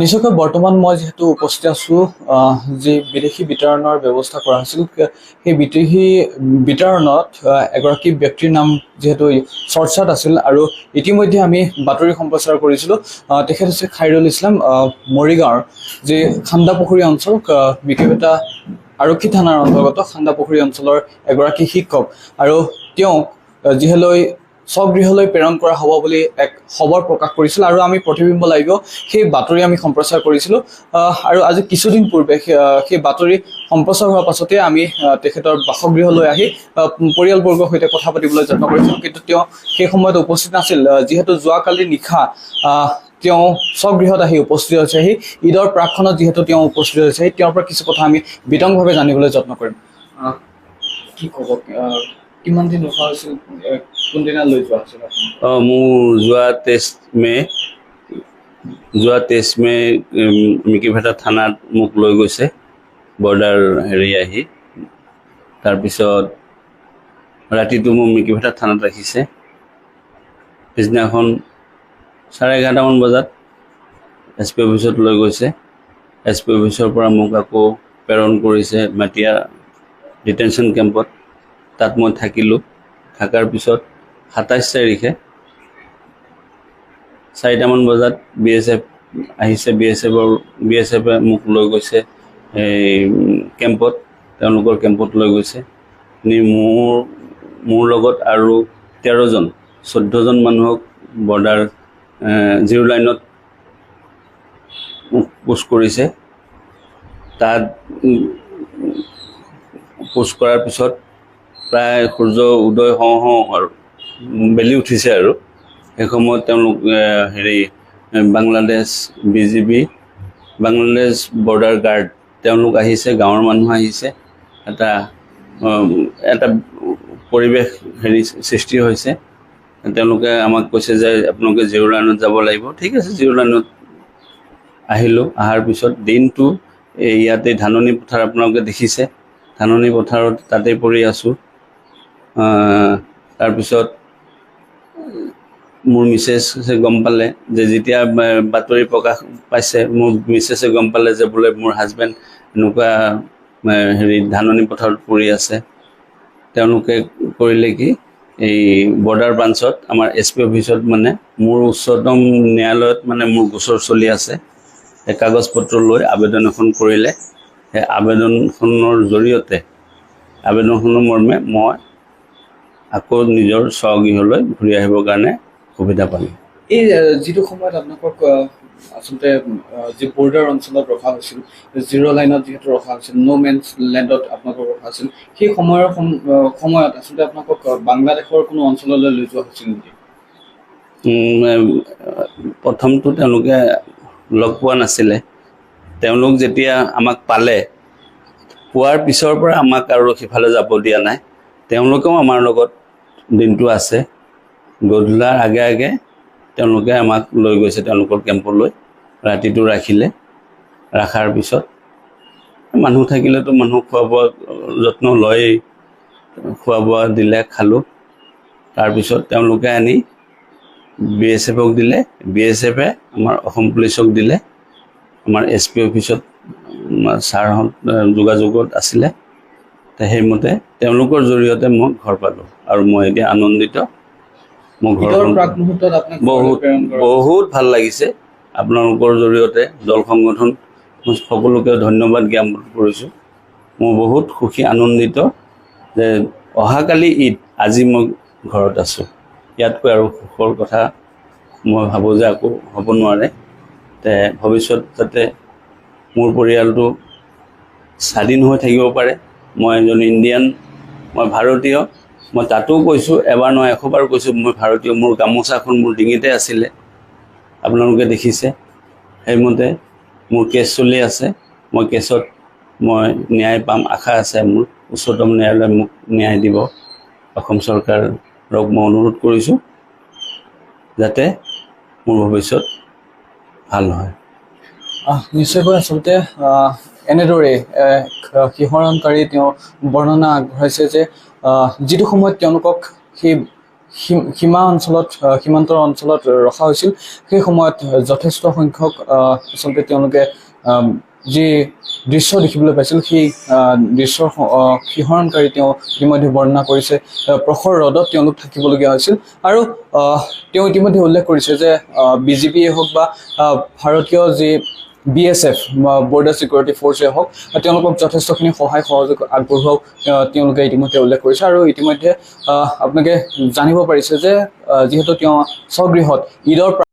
নিশ্চয়কৈ বৰ্তমান মই যিহেতু উপস্থিত আছোঁ যি বিদেশী বিতৰণৰ ব্যৱস্থা কৰা হৈছিল সেই বিদেশী বিতৰণত এগৰাকী ব্যক্তিৰ নাম যিহেতু চৰ্চাত আছিল আৰু ইতিমধ্যে আমি বাতৰি সম্প্ৰচাৰ কৰিছিলোঁ তেখেত হৈছে খাইৰুল ইছলাম মৰিগাঁৱৰ যি খান্দাপুখুৰী অঞ্চল বিশেষতা আৰক্ষী থানাৰ অন্তৰ্গত খান্দাপুখুৰী অঞ্চলৰ এগৰাকী শিক্ষক আৰু তেওঁক যিহেলৈ স্বগৃহলৈ প্ৰেৰণ কৰা হ'ব বুলি এক খবৰ প্ৰকাশ কৰিছিল আৰু আমি প্ৰতিবিম্ব লাইভ সেই বাতৰি আমি সম্প্ৰচাৰ কৰিছিলোঁ আৰু আজি কিছুদিন পূৰ্বে সেই বাতৰি সম্প্ৰচাৰ হোৱাৰ পাছতে আমি তেখেতৰ বাসগৃহলৈ আহি পৰিয়ালবৰ্গৰ সৈতে কথা পাতিবলৈ যত্ন কৰিছিলোঁ কিন্তু তেওঁ সেই সময়ত উপস্থিত নাছিল যিহেতু যোৱাকালি নিশা তেওঁ স্বগৃহত আহি উপস্থিত হৈছেহি ঈদৰ প্ৰাকখনত যিহেতু তেওঁ উপস্থিত হৈছেহি তেওঁৰ পৰা কিছু কথা আমি বিতংভাৱে জানিবলৈ যত্ন কৰিম কি ক'ব কিমান দিন ৰখা হৈছিল কোনদিনা লৈ যোৱা হৈছিল মোৰ যোৱা 23 মে মিকিভেটা থানাত মোক লৈ গৈছে বৰ্ডাৰ হেৰি আহি তাৰপিছত ৰাতিটো মোক মিকিভেটা থানাত ৰাখিছে পিছদিনাখন 11:30মান বজাত SP অফিচত লৈ গৈছে SP অফিচৰ পৰা মোক আকৌ প্ৰেৰণ কৰিছে মাটিয়া ডিটেনশ্যন কেম্পত তাত মই থাকিলোঁ থকাৰ পিছত 27 তাৰিখে 4টামান বজাত BSF আহিছে BSFে মোক লৈ গৈছে এই কেম্পত তেওঁলোকৰ কেম্পত লৈ গৈছে মোৰ লগত আৰু 14জন মানুহক বৰ্ডাৰ জিৰ' লাইনত পোষ্ট কৰিছে তাত পোষ্ট কৰাৰ পিছত প্ৰায় সূৰ্য উদয় হওঁ আৰু বেলি উঠিছে আৰু সেই সময়ত তেওঁলোক হেৰি Bangladesh BGB Bangladesh border guard তেওঁলোক আহিছে গাঁৱৰ মানুহ আহিছে এটা পৰিৱেশ হেৰি সৃষ্টি হৈছে তেওঁলোকে আমাক কৈছে যে আপোনালোকে জিৰ' লাইনত যাব লাগিব ঠিক আছে জিৰ' লাইনত আহিলোঁ অহাৰ পিছত দিনটো ইয়াতে ধাননি পথাৰ আপোনালোকে দেখিছে ধাননি পথাৰত তাতে পৰি আছোঁ তাৰপিছত মোৰ মিছেছে গম পালে যে যেতিয়া বাতৰি প্ৰকাশ পাইছে মোৰ মিছেছে গম পালে যে বোলে মোৰ হাজবেণ্ড এনেকুৱা হেৰি ধাননি পথাৰত পৰি আছে তেওঁলোকে কৰিলে কি এই বৰ্ডাৰ ব্ৰাঞ্চত আমাৰ SP অফিচত মানে মোৰ উচ্চতম ন্যায়ালয়ত মানে মোৰ গোচৰ চলি আছে এই কাগজ পত্ৰ লৈ আবেদন এখন কৰিলে সেই আবেদনখনৰ জৰিয়তে আবেদনখনৰ মৰ্মে মই আকৌ নিজৰ স্বগৃহলৈ ঘূৰি আহিবৰ কাৰণে সুবিধা পালোঁ এই যিটো সময়ত আপোনালোকক আচলতে যি বৰ্ডাৰ অঞ্চলত ৰখা হৈছিল জিৰ' লাইনত যিহেতু ৰখা হৈছিল ন' মেনছ লেণ্ডত আপোনালোকক ৰখা হৈছিল সেই সময়ত আচলতে আপোনালোকক বাংলাদেশৰ কোনো অঞ্চললৈ লৈ যোৱা হৈছিল নেকি প্ৰথমটো তেওঁলোকে লগ পোৱা নাছিলে তেওঁলোক যেতিয়া আমাক পালে পোৱাৰ পিছৰ পৰা আমাক আৰু সিফালে যাব দিয়া নাই তেওঁলোকেও আমাৰ লগত দিনটো আছে গধূলাৰ আগে তেওঁলোকে আমাক লৈ গৈছে তেওঁলোকৰ কেম্পলৈ ৰাতিটো ৰাখিলে ৰাখাৰ পিছত মানুহ থাকিলেতো মানুহ খোৱা বোৱা যত্ন লয়েই খোৱা বোৱা দিলে খালোঁ তাৰপিছত তেওঁলোকে আনি BSFক দিলে BSFে আমাৰ অসম পুলিচক দিলে আমাৰ SP অফিচত ছাৰহঁত যোগাযোগত আছিলে সেইমতে তেওঁলোকৰ জৰিয়তে মই ঘৰ পালোঁ আৰু মই এতিয়া আনন্দিত মোৰ ঘৰখন বহুত ভাল লাগিছে আপোনালোকৰ জৰিয়তে দল সংগঠন সকলোকে ধন্যবাদ জ্ঞাপন কৰিছোঁ মই বহুত সুখী আনন্দিত যে অহাকালি ঈদ আজি মই ঘৰত আছোঁ ইয়াতকৈ আৰু সুখৰ কথা মই ভাবোঁ যে আকৌ হ'ব নোৱাৰে তে ভৱিষ্যত যাতে মোৰ পৰিয়ালটো স্বাধীন হৈ থাকিব পাৰে মই এজন ইণ্ডিয়ান মই ভাৰতীয় মই তাতো কৈছোঁ এবাৰ নহয় 100 বাৰ কৈছোঁ মই ভাৰতীয় মোৰ গামোচাখন মোৰ ডিঙিতে আছিলে আপোনালোকে দেখিছে সেইমতে মোৰ কেছ চলি আছে মই কেছত মই ন্যায় পাম আশা আছে মোৰ উচ্চতম ন্যায়ালয়ে মোক ন্যায় দিব অসম চৰকাৰক মই অনুৰোধ কৰিছোঁ যাতে মোৰ ভৱিষ্যত ভাল হয় নিশ্চয়কৈ আচলতে এনেদৰে শিহৰণকাৰী তেওঁ বৰ্ণনা আগবঢ়াইছে যে যিটো সময়ত তেওঁলোকক সীমা অঞ্চলত সীমান্তৰ অঞ্চলত ৰখা হৈছিল সেই সময়ত যথেষ্ট সংখ্যক আচলতে তেওঁলোকে যি দৃশ্য দেখিবলৈ পাইছিল সেই দৃশ্যৰ শিহৰণকাৰী তেওঁ ইতিমধ্যে বৰ্ণনা কৰিছে প্ৰখৰ ৰ'দত তেওঁলোক থাকিবলগীয়া হৈছিল আৰু তেওঁ ইতিমধ্যে উল্লেখ কৰিছে যে বিজেপিয়ে হওক বা ভাৰতীয় যি BSF বৰ্ডাৰ চিকিউৰিটি ফ'ৰ্চে হওক তেওঁলোকক যথেষ্টখিনি সহায় সহযোগ আগবঢ়োৱাও তেওঁলোকে ইতিমধ্যে উল্লেখ কৰিছে আৰু ইতিমধ্যে আপোনালোকে জানিব পাৰিছে যে যিহেতু তেওঁ স্বগৃহত ঈদৰ